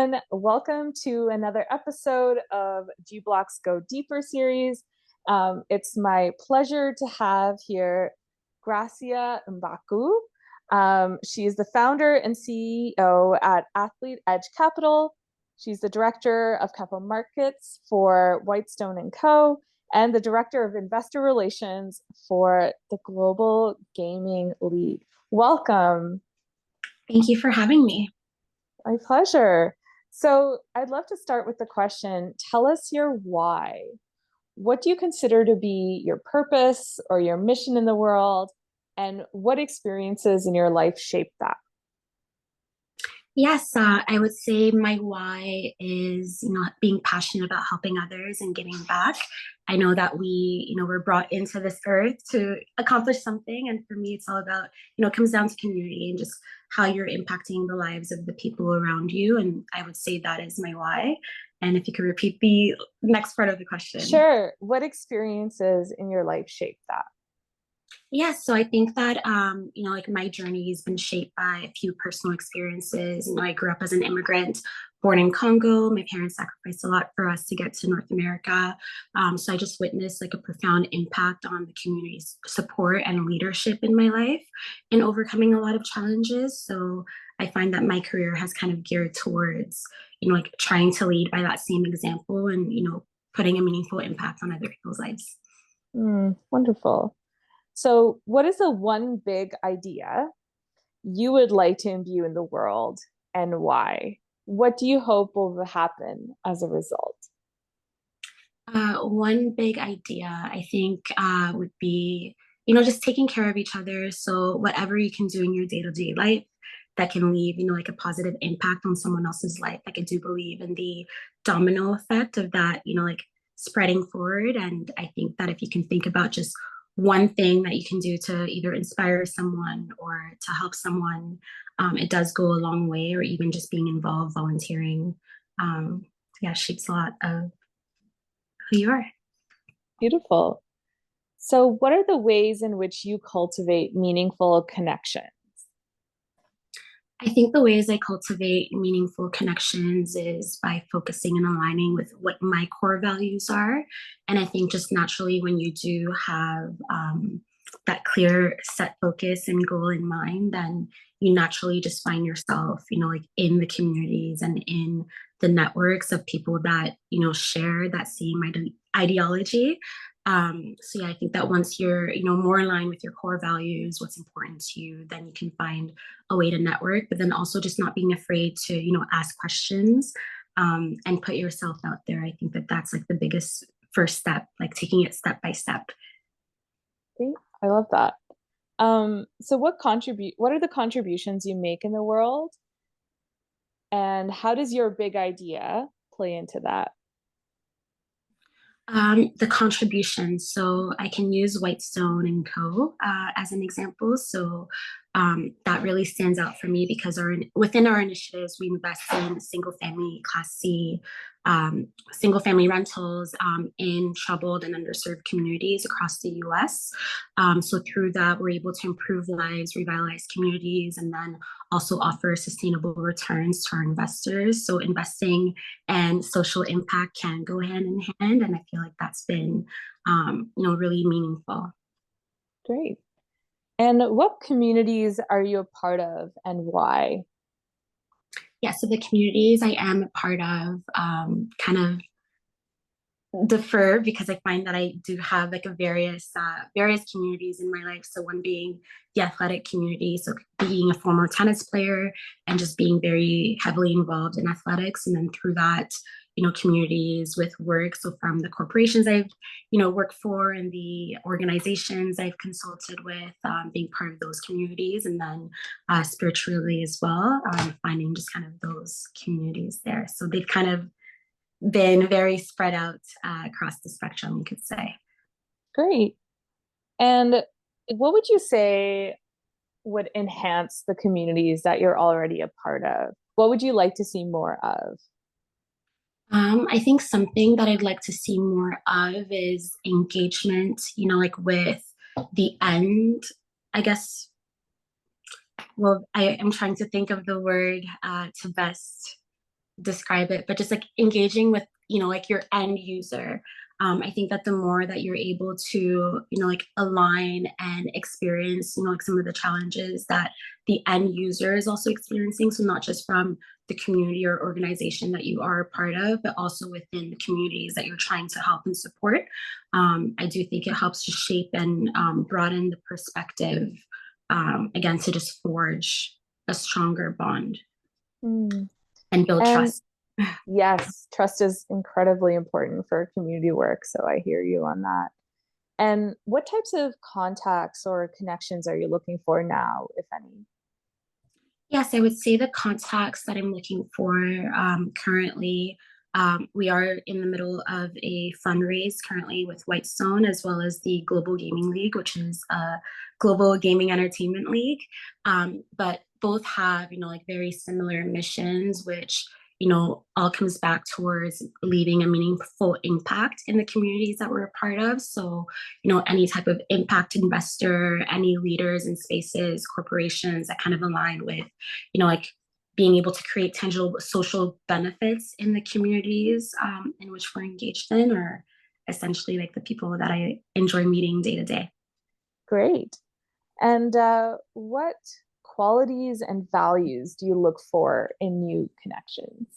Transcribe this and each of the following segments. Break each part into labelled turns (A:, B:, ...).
A: everyone. Welcome to another episode of GBLOC's Go Deeper series. It's my pleasure to have here Gracia Mboko. She's the founder and CEO at Athlete Edge Capital. She's the director of capital markets for Whitestone and Co. and the director of investor relations for the Global Gaming League. Welcome.
B: Thank you for having me.
A: My pleasure. So I'd love to start with the question, tell us your why. What do you consider to be your purpose or your mission in the world? And what experiences in your life shape that?
B: Yes, I would say my why is, being passionate about helping others and giving back. I know that we're brought into this earth to accomplish something. And for me, it's all about, it comes down to community and just how you're impacting the lives of the people around you. And I would say that is my why. And if you could repeat the next part of the question.
A: Sure. What experiences in your life shape that?
B: Yeah, so I think that, my journey has been shaped by a few personal experiences. I grew up as an immigrant, born in Congo. My parents sacrificed a lot for us to get to North America. So I just witnessed a profound impact on the community's support and leadership in my life and overcoming a lot of challenges. So I find that my career has kind of geared towards, trying to lead by that same example and, putting a meaningful impact on other people's lives.
A: Wonderful. So, what is the one big idea you would like to imbue in the world and why? What do you hope will happen as a result?
B: One big idea, I think, would be, just taking care of each other. So, whatever you can do in your day to day life that can leave, a positive impact on someone else's life. I do believe in the domino effect of that, spreading forward. And I think that if you can think about just one thing that you can do to either inspire someone or to help someone, it does go a long way, or even just being involved, volunteering, shapes a lot of who you are.
A: Beautiful. So, what are the ways in which you cultivate meaningful connections?
B: I think the ways I cultivate meaningful connections is by focusing and aligning with what my core values are. And I think just naturally, when you do have that clear set focus and goal in mind, then you naturally just find yourself, in the communities and in the networks of people that, share that same ideology. So yeah, I think that once you're, more aligned with your core values, what's important to you, then you can find a way to network, but then also just not being afraid to, ask questions, and put yourself out there. I think that that's the biggest first step, taking it step by step.
A: Okay, I love that. So what are the contributions you make in the world? And how does your big idea play into that?
B: The contributions. So I can use Whitestone and Co. As an example. So that really stands out for me because within our initiatives, we invest in single family Class C, single family rentals in troubled and underserved communities across the US. So through that, we're able to improve lives, revitalize communities, and then also offer sustainable returns to our investors. So investing and social impact can go hand in hand. And I feel like that's been, really meaningful.
A: Great. And what communities are you a part of and why?
B: Yeah, so the communities I am a part of kind of differ because I find that I do have a various communities in my life. So one being the athletic community, so being a former tennis player and just being very heavily involved in athletics, and then through that, communities with work. So from the corporations I've worked for and the organizations I've consulted with, being part of those communities, and then spiritually as well, finding just kind of those communities there. So they've kind of been very spread out across the spectrum, you could say.
A: Great. And what would you say would enhance the communities that you're already a part of? What would you like to see more of?
B: I think something that I'd like to see more of is engagement, with the end, I guess. Well, I am trying to think of the word to best describe it, but just like engaging with, like your end user. I think that the more that you're able to, like align and experience, like some of the challenges that the end user is also experiencing. So not just from the community or organization that you are a part of, but also within the communities that you're trying to help and support. I do think it helps to shape and broaden the perspective, again, to just forge a stronger bond
A: Mm.
B: and build
A: And
B: trust.
A: yes, trust is incredibly important for community work. So I hear you on that. And what types of contacts or connections are you looking for now, if any?
B: Yes, I would say the contacts that I'm looking for currently, we are in the middle of a fundraise currently with Whitestone, as well as the Global Gaming League, which is a global gaming entertainment league. But both have, like very similar missions, which, all comes back towards leaving a meaningful impact in the communities that we're a part of. So, any type of impact investor, any leaders in spaces, corporations that kind of align with, like being able to create tangible social benefits in the communities in which we're engaged in, or essentially like the people that I enjoy meeting day to day.
A: Great. And what qualities and values do you look for in new connections?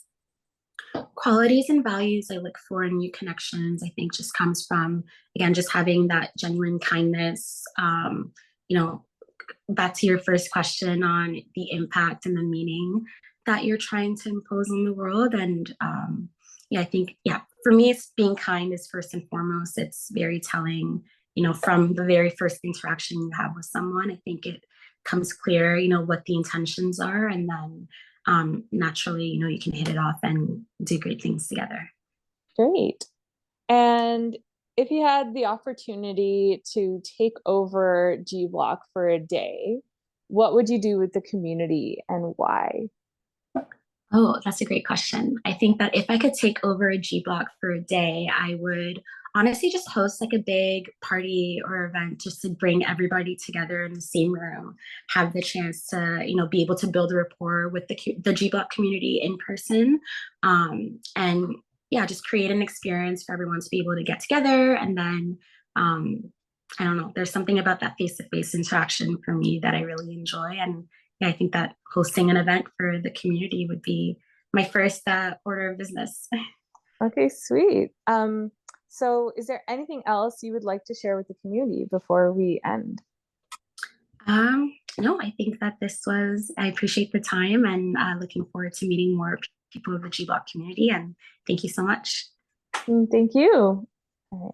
B: Qualities and values I look for in new connections, I think just comes from, again, just having that genuine kindness. You know, back to your first question on the impact and the meaning that you're trying to impose on the world. And yeah, I think, yeah, for me, it's being kind is first and foremost. It's very telling, from the very first interaction you have with someone. I think it comes clear, what the intentions are. And then naturally, you can hit it off and do great things together.
A: Great. And if you had the opportunity to take over GBLOC for a day, what would you do with the community and why?
B: Oh, that's a great question. I think that if I could take over a GBLOC for a day, I would honestly just host like a big party or event just to bring everybody together in the same room, have the chance to, be able to build a rapport with the GBLOC community in person. And yeah, just create an experience for everyone to be able to get together. And then, um, I don't know, there's something about that face-to-face interaction for me that I really enjoy. And yeah, I think that hosting an event for the community would be my first order of business.
A: Okay, sweet. So is there anything else you would like to share with the community before we end?
B: No, I think that I appreciate the time and looking forward to meeting more people of the GBLOC community. And thank you so much.
A: Thank you. All right.